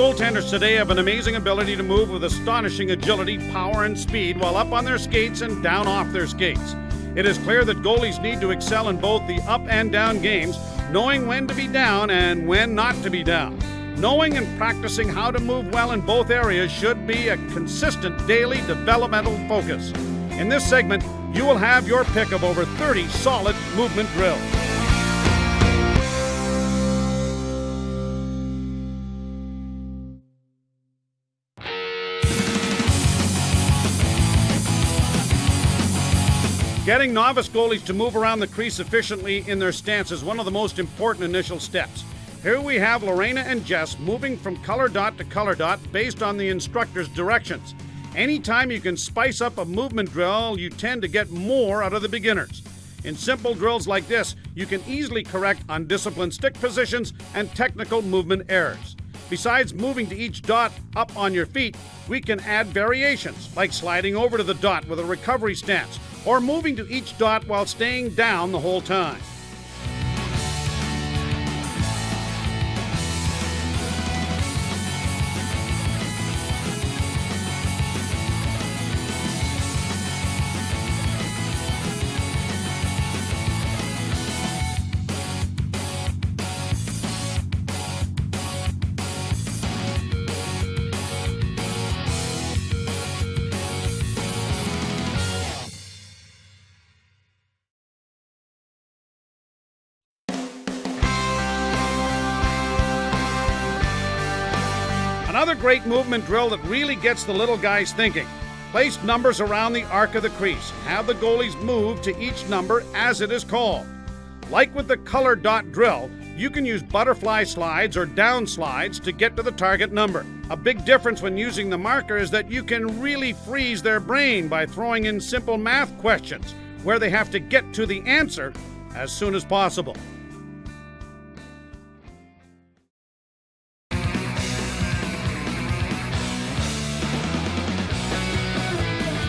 goaltenders today have an amazing ability to move with astonishing agility, power, and speed while up on their skates and down off their skates. It is clear that goalies need to excel in both the up and down games, knowing when to be down and when not to be down. Knowing and practicing how to move well in both areas should be a consistent daily developmental focus. In this segment, you will have your pick of over 30 solid movement drills. Getting novice goalies to move around the crease efficiently in their stance is one of the most important initial steps. Here we have Lorena and Jess moving from color dot to color dot based on the instructor's directions. Anytime you can spice up a movement drill, you tend to get more out of the beginners. In simple drills like this, you can easily correct undisciplined stick positions and technical movement errors. Besides moving to each dot up on your feet, we can add variations, like sliding over to the dot with a recovery stance, or moving to each dot while staying down the whole time. Another great movement drill that really gets the little guys thinking. Place numbers around the arc of the crease. Have the goalies move to each number as it is called. Like with the color dot drill, you can use butterfly slides or down slides to get to the target number. A big difference when using the marker is that you can really freeze their brain by throwing in simple math questions where they have to get to the answer as soon as possible.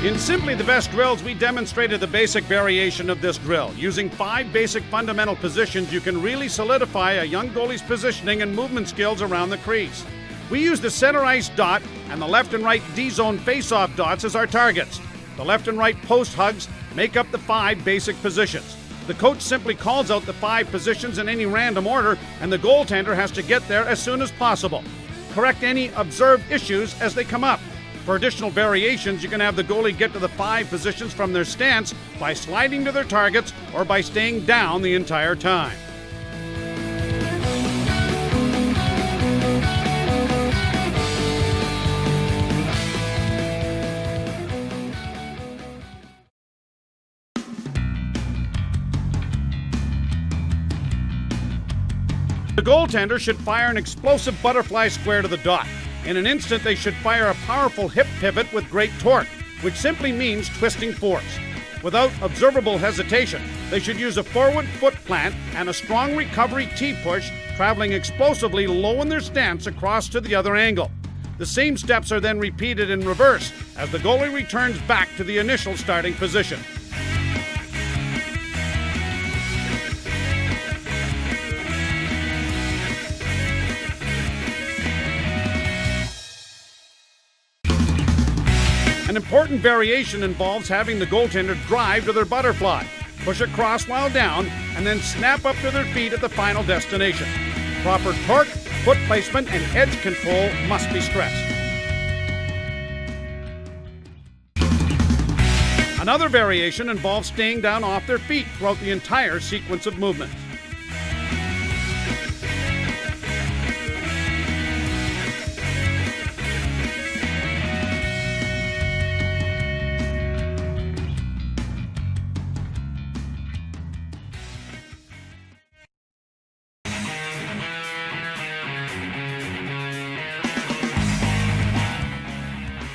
In Simply the Best Drills, we demonstrated the basic variation of this drill. Using 5 basic fundamental positions, you can really solidify a young goalie's positioning and movement skills around the crease. We use the center ice dot and the left and right D-zone face-off dots as our targets. The left and right post hugs make up the 5 basic positions. The coach simply calls out the 5 positions in any random order, and the goaltender has to get there as soon as possible. Correct any observed issues as they come up. For additional variations, you can have the goalie get to the 5 positions from their stance by sliding to their targets or by staying down the entire time. The goaltender should fire an explosive butterfly square to the dot. In an instant, they should fire a powerful hip pivot with great torque, which simply means twisting force. Without observable hesitation, they should use a forward foot plant and a strong recovery T-push, traveling explosively low in their stance across to the other angle. The same steps are then repeated in reverse as the goalie returns back to the initial starting position. An important variation involves having the goaltender drive to their butterfly, push across while down, and then snap up to their feet at the final destination. Proper torque, foot placement, and edge control must be stressed. Another variation involves staying down off their feet throughout the entire sequence of movements.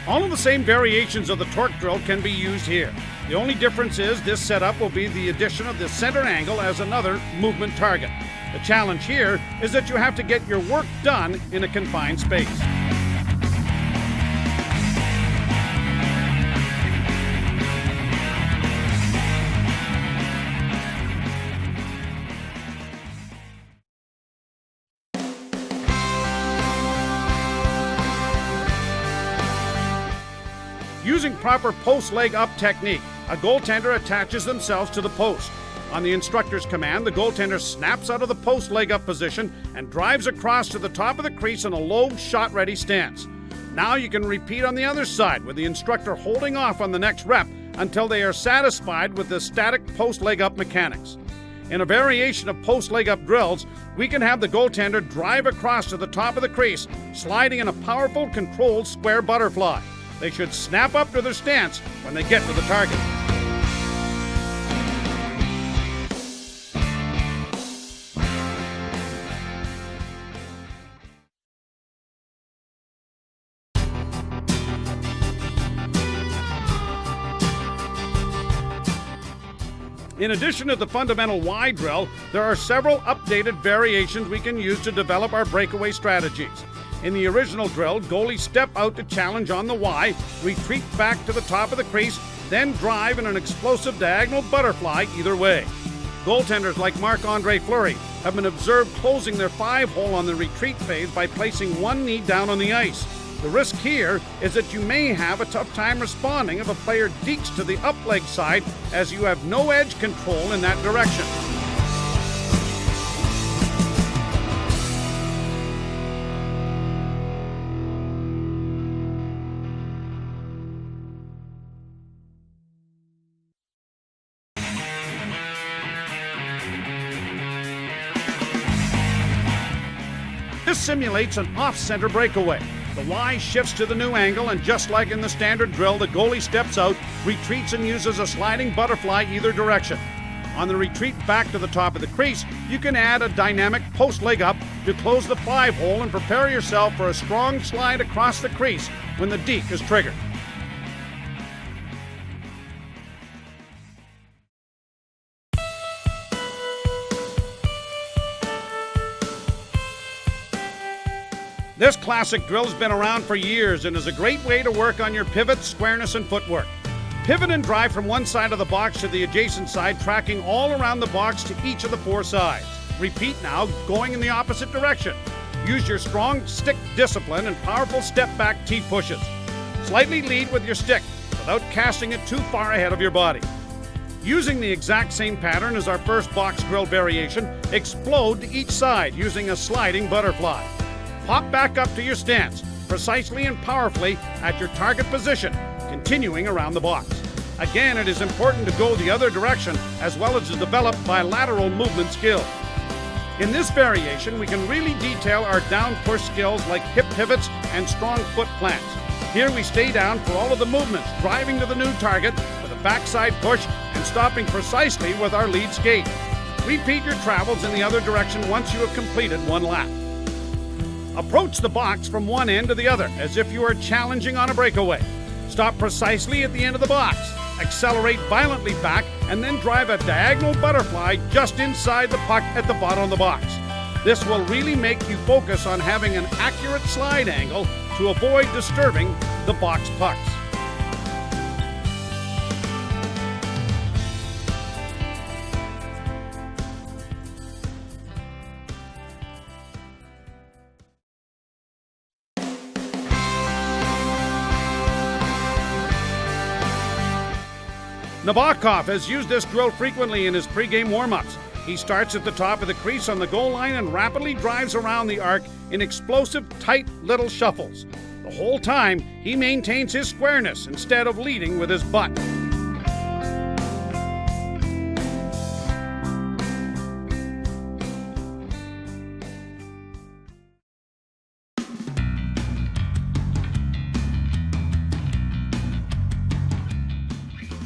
All of the same variations of the torque drill can be used here. The only difference is this setup will be the addition of the center angle as another movement target. The challenge here is that you have to get your work done in a confined space. Using proper post leg up technique, a goaltender attaches themselves to the post. On the instructor's command, the goaltender snaps out of the post leg up position and drives across to the top of the crease in a low, shot-ready stance. Now you can repeat on the other side with the instructor holding off on the next rep until they are satisfied with the static post leg up mechanics. In a variation of post leg up drills, we can have the goaltender drive across to the top of the crease, sliding in a powerful, controlled square butterfly. They should snap up to their stance when they get to the target. In addition to the fundamental Y drill, there are several updated variations we can use to develop our breakaway strategies. In the original drill, goalies step out to challenge on the Y, retreat back to the top of the crease, then drive in an explosive diagonal butterfly either way. Goaltenders like Marc-Andre Fleury have been observed closing their 5-hole on the retreat phase by placing one knee down on the ice. The risk here is that you may have a tough time responding if a player dekes to the up leg side, as you have no edge control in that direction. This simulates an off-center breakaway. The Y shifts to the new angle, and just like in the standard drill, the goalie steps out, retreats, and uses a sliding butterfly either direction. On the retreat back to the top of the crease, you can add a dynamic post leg up to close the 5-hole and prepare yourself for a strong slide across the crease when the deke is triggered. This classic drill has been around for years and is a great way to work on your pivot, squareness, and footwork. Pivot and drive from one side of the box to the adjacent side, tracking all around the box to each of the 4 sides. Repeat now, going in the opposite direction. Use your strong stick discipline and powerful step-back T-pushes. Slightly lead with your stick without casting it too far ahead of your body. Using the exact same pattern as our first box drill variation, explode to each side using a sliding butterfly. Hop back up to your stance, precisely and powerfully at your target position, continuing around the box. Again, it is important to go the other direction as well as to develop bilateral movement skills. In this variation, we can really detail our down push skills like hip pivots and strong foot plants. Here we stay down for all of the movements, driving to the new target with a backside push and stopping precisely with our lead skate. Repeat your travels in the other direction once you have completed one lap. Approach the box from one end to the other as if you are challenging on a breakaway. Stop precisely at the end of the box. Accelerate violently back and then drive a diagonal butterfly just inside the puck at the bottom of the box. This will really make you focus on having an accurate slide angle to avoid disturbing the box pucks. Nabokov has used this drill frequently in his pregame warm-ups. He starts at the top of the crease on the goal line and rapidly drives around the arc in explosive, tight little shuffles. The whole time, he maintains his squareness instead of leading with his butt.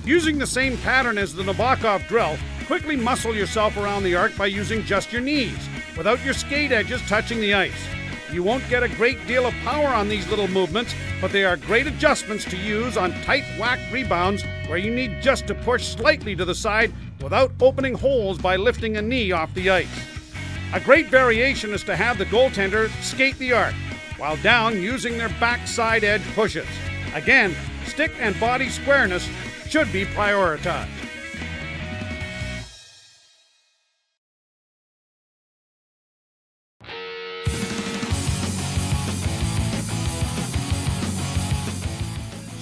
Using the same pattern as the Nabokov drill, quickly muscle yourself around the arc by using just your knees, without your skate edges touching the ice. You won't get a great deal of power on these little movements, but they are great adjustments to use on tight whack rebounds where you need just to push slightly to the side without opening holes by lifting a knee off the ice. A great variation is to have the goaltender skate the arc, while down using their backside edge pushes. Again, stick and body squareness should be prioritized.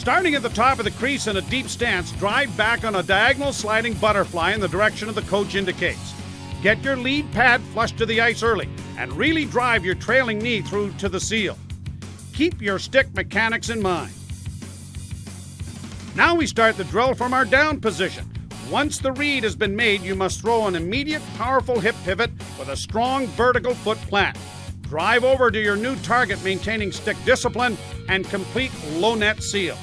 Starting at the top of the crease in a deep stance, drive back on a diagonal sliding butterfly in the direction of the coach indicates. Get your lead pad flush to the ice early and really drive your trailing knee through to the seal. Keep your stick mechanics in mind. Now we start the drill from our down position. Once the read has been made, you must throw an immediate, powerful hip pivot with a strong vertical foot plant. Drive over to your new target, maintaining stick discipline and complete low net seal.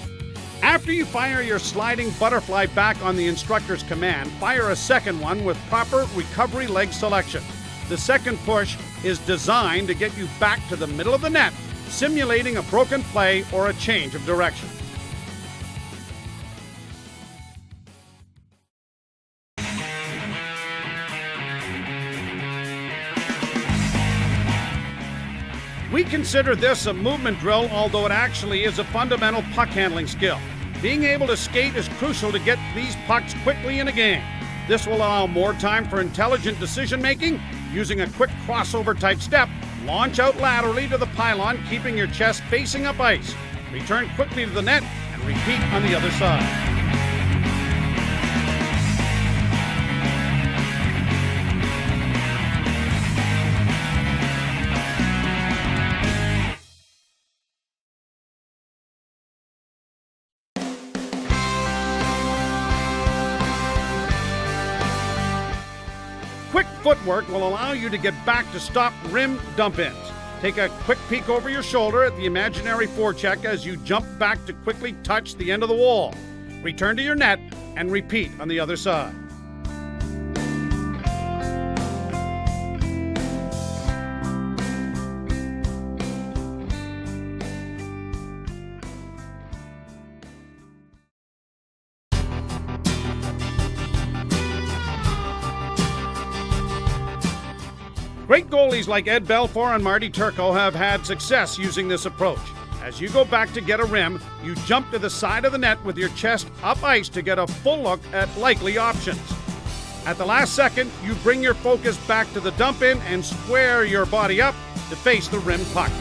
After you fire your sliding butterfly back on the instructor's command, fire a second one with proper recovery leg selection. The second push is designed to get you back to the middle of the net, simulating a broken play or a change of direction. We consider this a movement drill, although it actually is a fundamental puck handling skill. Being able to skate is crucial to get these pucks quickly in a game. This will allow more time for intelligent decision making. Using a quick crossover type step, launch out laterally to the pylon, keeping your chest facing up ice. Return quickly to the net and repeat on the other side. Quick footwork will allow you to get back to stop rim dump-ins. Take a quick peek over your shoulder at the imaginary forecheck as you jump back to quickly touch the end of the wall. Return to your net and repeat on the other side. Great goalies like Ed Belfour and Marty Turco have had success using this approach. As you go back to get a rim, you jump to the side of the net with your chest up ice to get a full look at likely options. At the last second, you bring your focus back to the dump in and square your body up to face the rim puck.